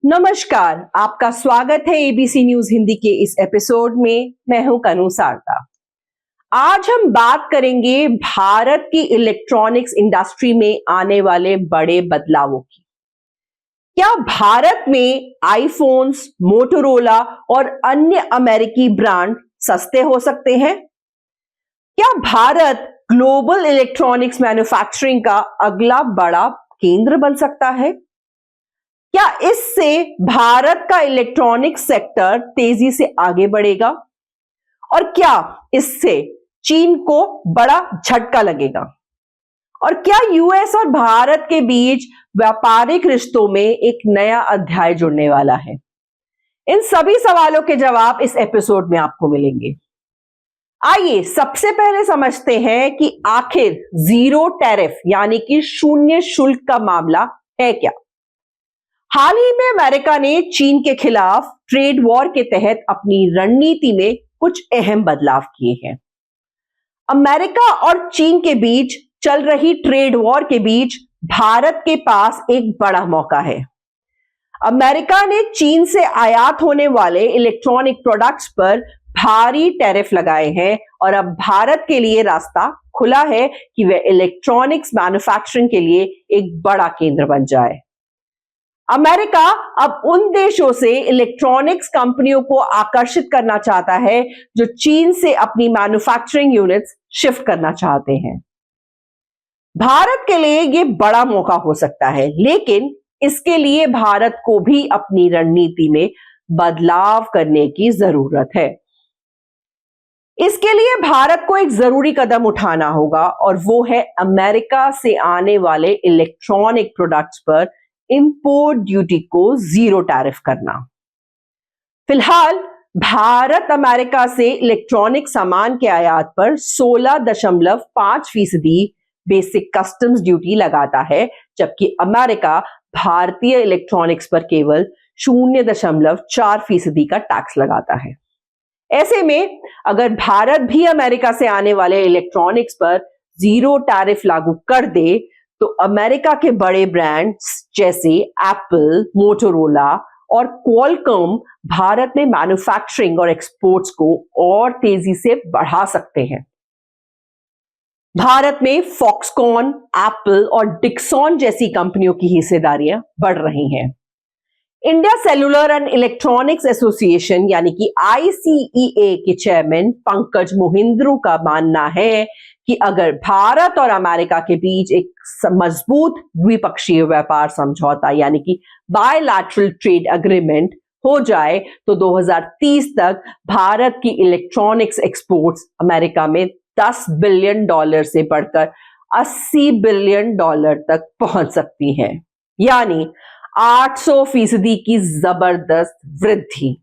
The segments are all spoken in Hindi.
नमस्कार, आपका स्वागत है एबीसी न्यूज हिंदी के इस एपिसोड में। मैं हूं कनु सारदा। आज हम बात करेंगे भारत की इलेक्ट्रॉनिक्स इंडस्ट्री में आने वाले बड़े बदलावों की। क्या भारत में आईफोन्स, मोटोरोला और अन्य अमेरिकी ब्रांड सस्ते हो सकते हैं? क्या भारत ग्लोबल इलेक्ट्रॉनिक्स मैन्युफैक्चरिंग का अगला बड़ा केंद्र बन सकता है? क्या इससे भारत का इलेक्ट्रॉनिक सेक्टर तेजी से आगे बढ़ेगा? और क्या इससे चीन को बड़ा झटका लगेगा? और क्या यूएस और भारत के बीच व्यापारिक रिश्तों में एक नया अध्याय जुड़ने वाला है? इन सभी सवालों के जवाब इस एपिसोड में आपको मिलेंगे। आइए सबसे पहले समझते हैं कि आखिर जीरो टैरिफ यानी कि शून्य शुल्क का मामला है क्या। हाल ही में अमेरिका ने चीन के खिलाफ ट्रेड वॉर के तहत अपनी रणनीति में कुछ अहम बदलाव किए हैं। अमेरिका और चीन के बीच चल रही ट्रेड वॉर के बीच भारत के पास एक बड़ा मौका है। अमेरिका ने चीन से आयात होने वाले इलेक्ट्रॉनिक प्रोडक्ट्स पर भारी टैरिफ लगाए हैं और अब भारत के लिए रास्ता खुला है कि वह इलेक्ट्रॉनिक्स मैन्युफैक्चरिंग के लिए एक बड़ा केंद्र बन जाए। अमेरिका अब उन देशों से इलेक्ट्रॉनिक्स कंपनियों को आकर्षित करना चाहता है जो चीन से अपनी मैन्युफैक्चरिंग यूनिट्स शिफ्ट करना चाहते हैं। भारत के लिए यह बड़ा मौका हो सकता है, लेकिन इसके लिए भारत को भी अपनी रणनीति में बदलाव करने की जरूरत है। इसके लिए भारत को एक जरूरी कदम उठाना होगा और वो है अमेरिका से आने वाले इलेक्ट्रॉनिक प्रोडक्ट्स पर इंपोर्ट ड्यूटी को जीरो टैरिफ करना। फिलहाल भारत अमेरिका से इलेक्ट्रॉनिक सामान के आयात पर 16.5% बेसिक कस्टम्स ड्यूटी लगाता है, जबकि अमेरिका भारतीय इलेक्ट्रॉनिक्स पर केवल 0.4% का टैक्स लगाता है। ऐसे में अगर भारत भी अमेरिका से आने वाले इलेक्ट्रॉनिक्स पर जीरो टैरिफ लागू कर दे तो अमेरिका के बड़े ब्रांड्स जैसे एप्पल, मोटोरोला और क्वालकॉम भारत में मैन्युफैक्चरिंग और एक्सपोर्ट्स को और तेजी से बढ़ा सकते हैं। भारत में फॉक्सकॉन, एप्पल और डिक्सॉन जैसी कंपनियों की हिस्सेदारियां बढ़ रही हैं। India cellular and electronics association यानी कि आईसीईए के चेयरमैन पंकज मोहिंद्रू का मानना है कि अगर भारत और अमेरिका के बीच एक मजबूत द्विपक्षीय व्यापार समझौता यानी कि बायलैटरल ट्रेड एग्रीमेंट हो जाए तो 2030 तक भारत की इलेक्ट्रॉनिक्स एक्सपोर्ट्स अमेरिका में $10 बिलियन से बढ़कर $80 बिलियन तक पहुंच सकती हैं, यानी 800% की जबरदस्त वृद्धि।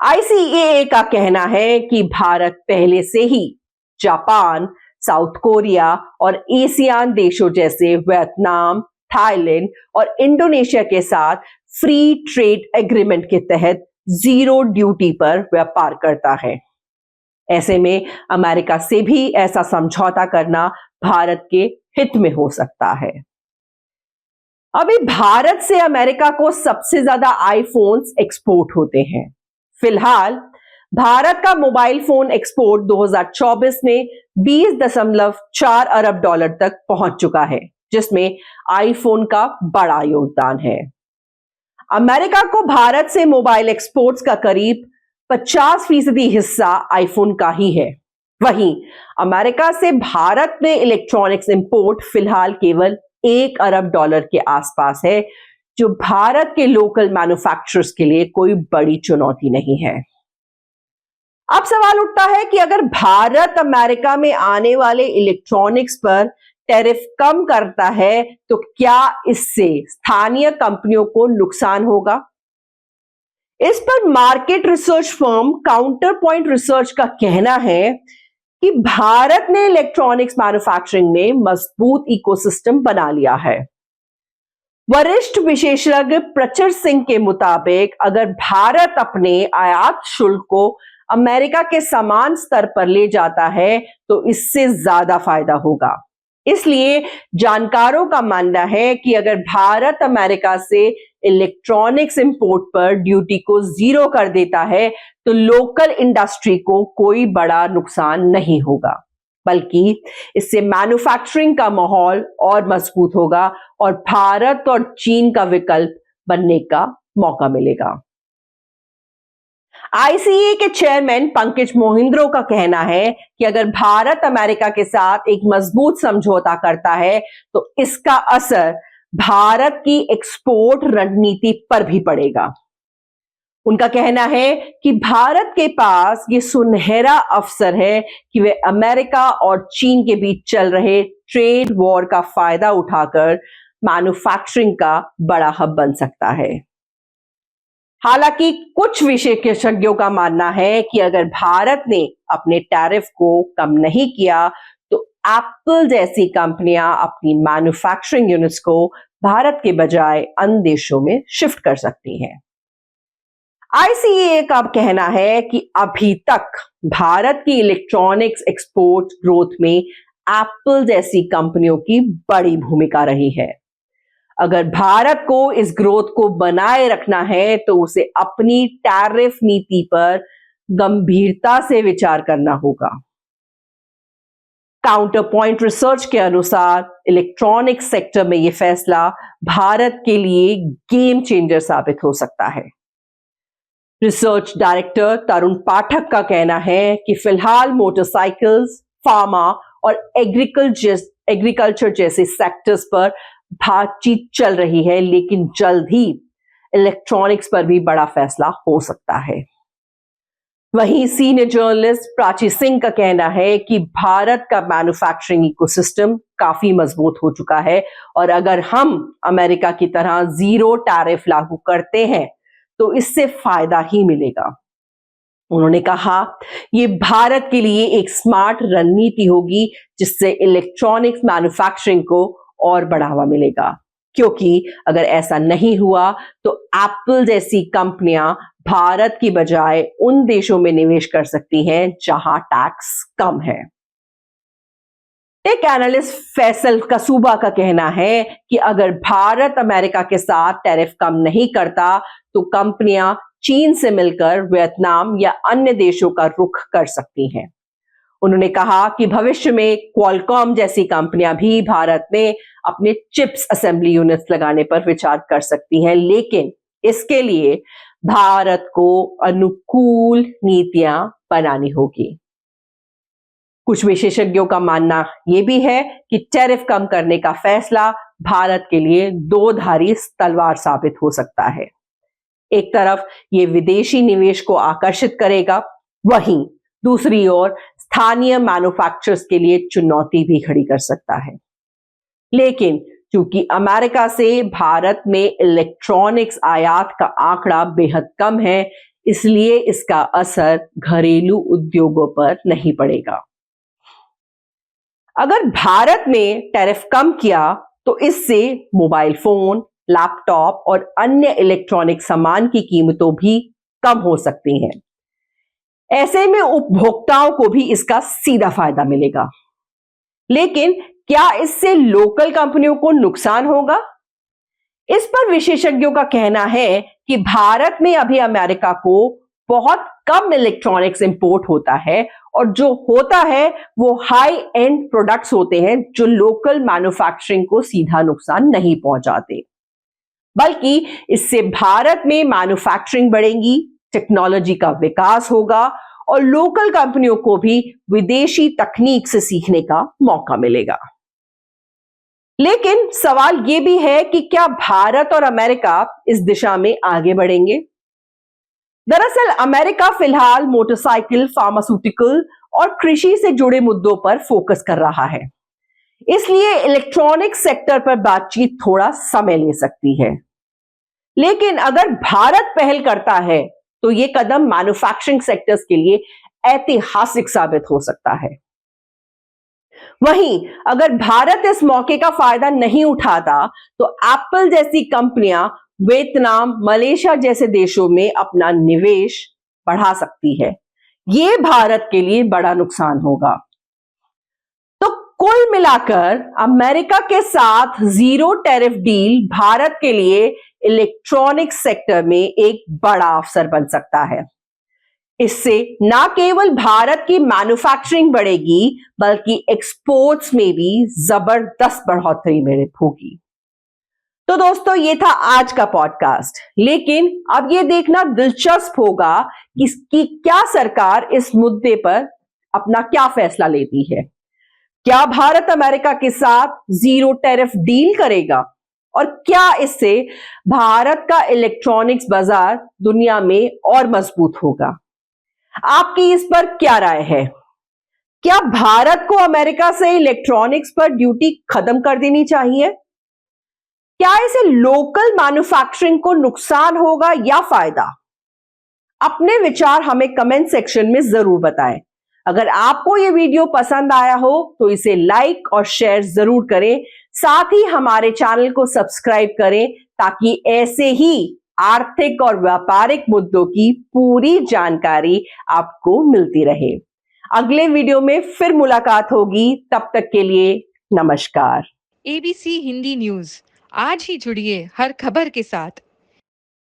आईसीईए का कहना है कि भारत पहले से ही जापान, साउथ कोरिया और एशियान देशों जैसे वियतनाम, थाईलैंड और इंडोनेशिया के साथ फ्री ट्रेड एग्रीमेंट के तहत जीरो ड्यूटी पर व्यापार करता है। ऐसे में अमेरिका से भी ऐसा समझौता करना भारत के हित में हो सकता है। अभी भारत से अमेरिका को सबसे ज्यादा आईफोन्स एक्सपोर्ट होते हैं। फिलहाल भारत का मोबाइल फोन एक्सपोर्ट 2024 में $20.4 अरब तक पहुंच चुका है, जिसमें आईफोन का बड़ा योगदान है। अमेरिका को भारत से मोबाइल एक्सपोर्ट्स का करीब 50% हिस्सा आईफोन का ही है। वहीं अमेरिका से भारत में इलेक्ट्रॉनिक्स इंपोर्ट फिलहाल केवल $1 अरब के आसपास है, जो भारत के लोकल मैन्युफैक्चरर्स के लिए कोई बड़ी चुनौती नहीं है। अब सवाल उठता है कि अगर भारत अमेरिका में आने वाले इलेक्ट्रॉनिक्स पर टैरिफ कम करता है तो क्या इससे स्थानीय कंपनियों को नुकसान होगा? इस पर market research firm counter point research का कहना है कि भारत ने इलेक्ट्रॉनिक्स मैन्युफैक्चरिंग में मजबूत इकोसिस्टम बना लिया है। वरिष्ठ विशेषज्ञ प्रचर सिंह के मुताबिक अगर भारत अपने आयात शुल्क को अमेरिका के समान स्तर पर ले जाता है तो इससे ज्यादा फायदा होगा। इसलिए जानकारों का मानना है कि अगर भारत अमेरिका से इलेक्ट्रॉनिक्स इंपोर्ट पर ड्यूटी को जीरो कर देता है तो लोकल इंडस्ट्री को कोई बड़ा नुकसान नहीं होगा, बल्कि इससे मैन्युफैक्चरिंग का माहौल और मजबूत होगा और भारत और चीन का विकल्प बनने का मौका मिलेगा। आईसीए के चेयरमैन पंकज मोहिंद्रो का कहना है कि अगर भारत अमेरिका के साथ एक मजबूत समझौता करता है तो इसका असर भारत की एक्सपोर्ट रणनीति पर भी पड़ेगा। उनका कहना है कि भारत के पास ये सुनहरा अवसर है कि वे अमेरिका और चीन के बीच चल रहे ट्रेड वॉर का फायदा उठाकर मैन्युफैक्चरिंग का बड़ा हब बन सकता है। हालांकि कुछ विशेषज्ञों का मानना है कि अगर भारत ने अपने टैरिफ को कम नहीं किया तो एप्पल जैसी कंपनियां अपनी मैन्युफैक्चरिंग यूनिट्स को भारत के बजाय अन्य देशों में शिफ्ट कर सकती हैं। आईसीए का कहना है कि अभी तक भारत की इलेक्ट्रॉनिक्स एक्सपोर्ट ग्रोथ में एप्पल जैसी कंपनियों की बड़ी भूमिका रही है। अगर भारत को इस ग्रोथ को बनाए रखना है तो उसे अपनी टैरिफ नीति पर गंभीरता से विचार करना होगा। काउंटर पॉइंट रिसर्च के अनुसार इलेक्ट्रॉनिक्स सेक्टर में यह फैसला भारत के लिए गेम चेंजर साबित हो सकता है। रिसर्च डायरेक्टर तरुण पाठक का कहना है कि फिलहाल मोटरसाइकिल्स, फार्मा और एग्रीकल्चर जैसे सेक्टर्स पर बातचीत चल रही है, लेकिन जल्द ही इलेक्ट्रॉनिक्स पर भी बड़ा फैसला हो सकता है। वहीं सीनियर जर्नलिस्ट प्राची सिंह का कहना है कि भारत का मैन्युफैक्चरिंग इकोसिस्टम काफी मजबूत हो चुका है और अगर हम अमेरिका की तरह जीरो टैरिफ लागू करते हैं तो इससे फायदा ही मिलेगा। उन्होंने कहा यह भारत के लिए एक स्मार्ट रणनीति होगी जिससे इलेक्ट्रॉनिक्स मैन्युफैक्चरिंग को और बढ़ावा मिलेगा, क्योंकि अगर ऐसा नहीं हुआ तो एप्पल जैसी कंपनियां भारत की बजाय उन देशों में निवेश कर सकती हैं जहां टैक्स कम है। टेक एनालिस्ट फैसल कसूबा का कहना है कि अगर भारत अमेरिका के साथ टैरिफ कम नहीं करता तो कंपनियां चीन से मिलकर वियतनाम या अन्य देशों का रुख कर सकती हैं। उन्होंने कहा कि भविष्य में क्वालकॉम जैसी कंपनियां भी भारत में अपने चिप्स असेंबली यूनिट्स लगाने पर विचार कर सकती हैं, लेकिन इसके लिए भारत को अनुकूल नीतियां बनानी होगी। कुछ विशेषज्ञों का मानना यह भी है कि टैरिफ कम करने का फैसला भारत के लिए दो धारी तलवार साबित हो सकता है। एक तरफ यह विदेशी निवेश को आकर्षित करेगा, वहीं दूसरी ओर स्थानीय मैन्युफैक्चरर्स के लिए चुनौती भी खड़ी कर सकता है। लेकिन क्योंकि अमेरिका से भारत में इलेक्ट्रॉनिक्स आयात का आंकड़ा बेहद कम है, इसलिए इसका असर घरेलू उद्योगों पर नहीं पड़ेगा। अगर भारत ने टैरिफ कम किया तो इससे मोबाइल फोन, लैपटॉप और अन्य इलेक्ट्रॉनिक सामान की कीमतों भी कम हो सकती हैं। ऐसे में उपभोक्ताओं को भी इसका सीधा फायदा मिलेगा। लेकिन क्या इससे लोकल कंपनियों को नुकसान होगा? इस पर विशेषज्ञों का कहना है कि भारत में अभी अमेरिका को बहुत कम इलेक्ट्रॉनिक्स इंपोर्ट होता है और जो होता है वो हाई एंड प्रोडक्ट्स होते हैं जो लोकल मैन्युफैक्चरिंग को सीधा नुकसान नहीं पहुंचाते, बल्कि इससे भारत में मैन्युफैक्चरिंग बढ़ेगी, टेक्नोलॉजी का विकास होगा और लोकल कंपनियों को भी विदेशी तकनीक से सीखने का मौका मिलेगा। लेकिन सवाल यह भी है कि क्या भारत और अमेरिका इस दिशा में आगे बढ़ेंगे? दरअसल अमेरिका फिलहाल मोटरसाइकिल, फार्मास्यूटिकल और कृषि से जुड़े मुद्दों पर फोकस कर रहा है, इसलिए इलेक्ट्रॉनिक सेक्टर पर बातचीत थोड़ा समय ले सकती है। लेकिन अगर भारत पहल करता है तो यह कदम मैन्युफैक्चरिंग सेक्टर्स के लिए ऐतिहासिक साबित हो सकता है। वहीं अगर भारत इस मौके का फायदा नहीं उठाता तो एप्पल जैसी कंपनियां वियतनाम, मलेशिया जैसे देशों में अपना निवेश बढ़ा सकती है। यह भारत के लिए बड़ा नुकसान होगा। तो कुल मिलाकर अमेरिका के साथ जीरो टैरिफ डील भारत के लिए इलेक्ट्रॉनिक सेक्टर में एक बड़ा अवसर बन सकता है। इससे न केवल भारत की मैन्युफैक्चरिंग बढ़ेगी बल्कि एक्सपोर्ट्स में भी जबरदस्त बढ़ोतरी होगी। तो दोस्तों, ये था आज का पॉडकास्ट, लेकिन अब ये देखना दिलचस्प होगा कि क्या सरकार इस मुद्दे पर अपना क्या फैसला लेती है। क्या भारत अमेरिका के साथ जीरो टैरिफ डील करेगा और क्या इससे भारत का इलेक्ट्रॉनिक्स बाजार दुनिया में और मजबूत होगा? आपकी इस पर क्या राय है? क्या भारत को अमेरिका से इलेक्ट्रॉनिक्स पर ड्यूटी खत्म कर देनी चाहिए? क्या इसे लोकल मैन्युफैक्चरिंग को नुकसान होगा या फायदा? अपने विचार हमें कमेंट सेक्शन में जरूर बताएं। अगर आपको यह वीडियो पसंद आया हो तो इसे लाइक और शेयर जरूर करें। साथ ही हमारे चैनल को सब्सक्राइब करें ताकि ऐसे ही आर्थिक और व्यापारिक मुद्दों की पूरी जानकारी आपको मिलती रहे। अगले वीडियो में फिर मुलाकात होगी, तब तक के लिए नमस्कार। ABC हिंदी न्यूज, आज ही जुड़िए हर खबर के साथ